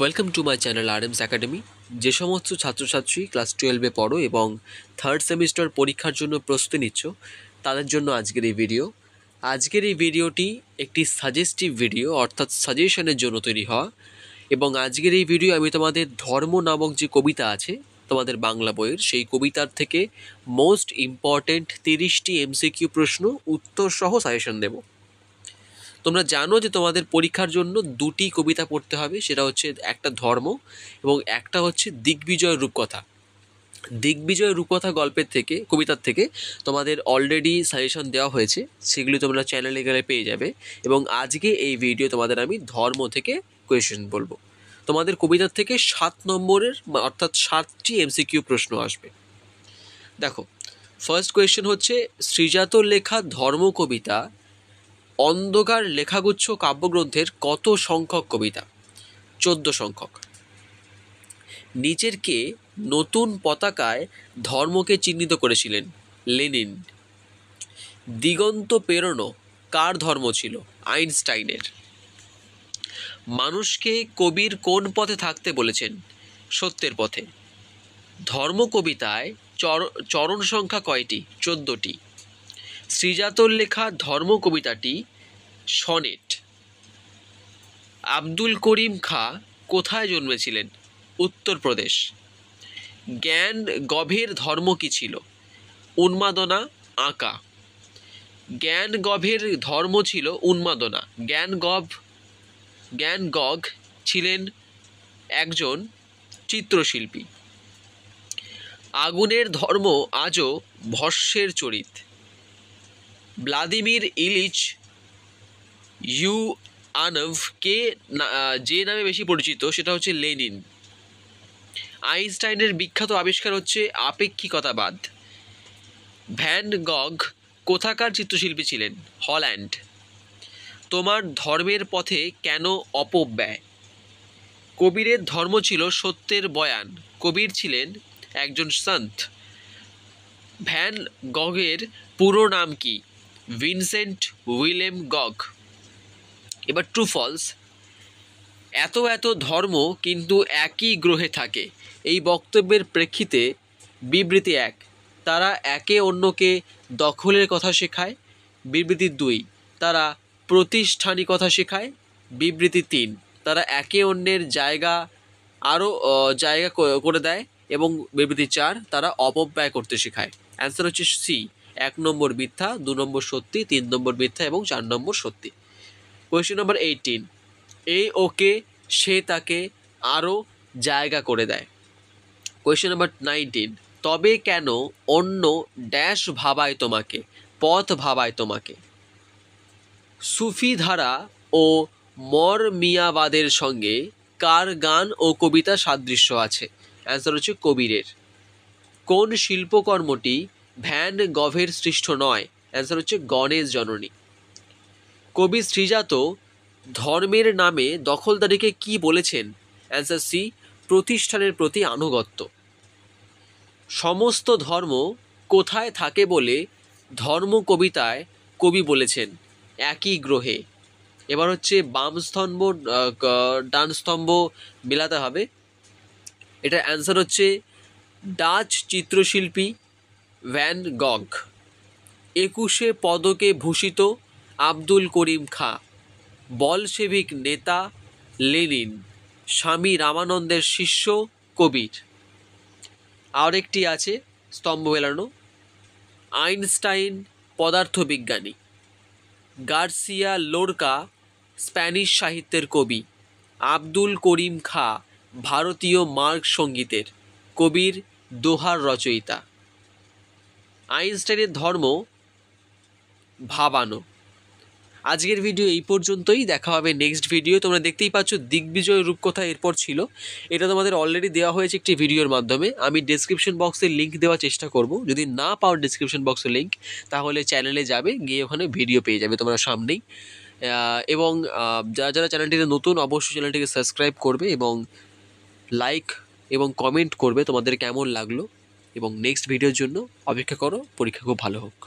Welcome to my channel RMS Academy. যে সমস্ত ছাত্রছাত্রী ক্লাস 12-এ পড়ো এবং থার্ড সেমিস্টার পরীক্ষার জন্য প্রস্তুতি নিচ্ছ তাদের জন্য আজকের এই ভিডিওটি একটি সাজেস্টিভ ভিডিও অর্থাৎ সাজেশনের জন্য তৈরি হওয়া। এবং আজকের এই ভিডিও আমি তোমাদের ধর্ম নামক যে কবিতা আছে তোমাদের বাংলা বইয়ের, সেই কবিতার থেকে মোস্ট ইম্পর্টেন্ট 30টি এমসিকিউ প্রশ্ন উত্তর সহ সাজেশন দেব। তোমরা জানো যে তোমাদের পরীক্ষার জন্য দুটি কবিতা পড়তে হবে, সেটা হচ্ছে একটা ধর্ম এবং একটা হচ্ছে দিগ্বিজয় রূপকথা। দিগ্বিজয় রূপকথা গল্পের থেকে, কবিতার থেকে তোমাদের অলরেডি সাজেশন দেওয়া হয়েছে, সেগুলি তোমরা চ্যানেলে গেলে পেয়ে যাবে। এবং আজকে এই ভিডিও তোমাদের আমি ধর্ম থেকে কোয়েশ্চেন বলবো। তোমাদের কবিতার থেকে 7 নম্বরের অর্থাৎ 7টি এমসিকিউ প্রশ্ন আসবে। দেখো, ফার্স্ট কোয়েশ্চেন হচ্ছে, শ্রীজাতর লেখা ধর্ম কবিতা অন্ধকার লেখাগুচ্ছ কাব্যগ্রন্থের কত সংখ্যক কবিতা? 14 সংখ্যক। নিচের কে নতুন পতাকায় ধর্মকে চিহ্নিত করেছিলেন? লেনিন। দিগন্ত পেরোনো কার ধর্ম ছিল? আইনস্টাইনের। মানুষকে কবির কোন পথে থাকতে বলেছেন? সত্যের পথে। ধর্ম কবিতায় চরণ সংখ্যা কয়টি? 14টি। শ্রীজাতর লেখা ধর্ম কবিতাটি সনেট। আব্দুল করিম খাঁ কোথায় জন্মেছিলেন? উত্তরপ্রদেশ। জ্ঞান গভের ধর্ম কী ছিল? উন্মাদনা, আঁকা। জ্ঞান গভের ধর্ম ছিল উন্মাদনা। জ্ঞান গগ ছিলেন একজন চিত্রশিল্পী। আগুনের ধর্ম আজও ভস্মের চরিত। ভ্লাদিমির ইলিচ ইউয়ানভ কে যে নামে বেশি পরিচিত সেটা হচ্ছে লেনিন। আইনস্টাইনের বিখ্যাত আবিষ্কার হচ্ছে আপেক্ষিকতাবাদ। ভ্যান গগ কোথাকার চিত্রশিল্পী ছিলেন? হল্যান্ড। তোমার ধর্মের পথে কেন অপব্যয়? কবিরের ধর্ম ছিল সত্যের বয়ান। কবির ছিলেন একজন সন্ত। ভ্যান গগের পুরো নাম কি? Vincent Willem গগ। এবার ট্রু ফলস। এত ধর্ম কিন্তু একই গ্রহে থাকে, এই বক্তব্যের প্রেক্ষিতে বিবৃতি 1, তারা একে অন্যকে দখলের কথা শেখায়। বিবৃতি 2, তারা প্রতিষ্ঠানিকতা শেখায়। বিবৃতি 3, তারা একে অন্যের জায়গা করে দেয়। এবং বিবৃতি 4, তারা অপব্যয় করতে শেখায়। অ্যান্সার হচ্ছে সি, 1 নম্বর মিথ্যা, 2 নম্বর সত্যি, 3 নম্বর মিথ্যা এবং 4 নম্বর সত্যি। কোয়েশ্চেন নম্বর 18, এ ওকে সে তাকে আরও জায়গা করে দেয়। কোয়েশ্চেন নম্বর 19, তবে কেন অন্য ড্যাশ ভাবায় তোমাকে, পথ ভাবায় তোমাকে? সুফি ধারা ও মরমিয়াবাদের সঙ্গে কার গান ও কবিতা সাদৃশ্য আছে? অ্যান্সার হচ্ছে কবিরের। কোন শিল্পকর্মটি ভ্যান গভের সৃষ্ট নয়? অ্যান্সার হচ্ছে গণেশ জননী। কবি শ্রীজাত ধর্মের নামে দখলদারিকে কি বলেছেন? অ্যান্সার সি, প্রতিষ্ঠানের প্রতি আনুগত্য। সমস্ত ধর্ম কোথায় থাকে বলে ধর্ম কবিতায় কবি বলেছেন? একই গ্রহে। এবার হচ্ছে বাম স্তম্ভ ডান স্তম্ভ মেলাতে হবে। এটার অ্যান্সার হচ্ছে ডাচ চিত্রশিল্পী ভ্যান গগ। 21 পদকে ভূষিত আব্দুল করিম খাঁ। বলশেভিক নেতা লেনিন। স্বামী রামানন্দের শিষ্য কবির। আরেকটি আছে স্তম্ভ মেলানো, আইনস্টাইন পদার্থবিজ্ঞানী। গার্সিয়া লোরকা স্প্যানিশ সাহিত্যের কবি। আব্দুল করিম খাঁ ভারতীয় মার্গ সঙ্গীতের। কবির দোহার রচয়িতা। আইনস্টাইনের ধর্ম ভাবানো। আজকের ভিডিও এই পর্যন্তই, দেখা হবে নেক্সট ভিডিও। তোমরা দেখতেই পাচ্ছ দিগ্বিজয় রূপকথা এরপর ছিল, এটা তোমাদের অলরেডি দেওয়া হয়েছে একটি ভিডিওর মাধ্যমে। আমি ডেসক্রিপশন বক্সে লিঙ্ক দেওয়ার চেষ্টা করব, যদি না পাও ডেসক্রিপশন বক্সে লিঙ্ক, তাহলে চ্যানেলে যাবে, গিয়ে ওখানে ভিডিও পেয়ে যাবে তোমরা সামনেই। এবং যারা চ্যানেলটিতে নতুন, অবশ্যই চ্যানেলটিকে সাবস্ক্রাইব করবে এবং লাইক এবং কমেন্ট করবে তোমাদের কেমন লাগলো। এবং নেক্সট ভিডিওর জন্য অপেক্ষা করো। পরীক্ষা খুব ভালো হোক।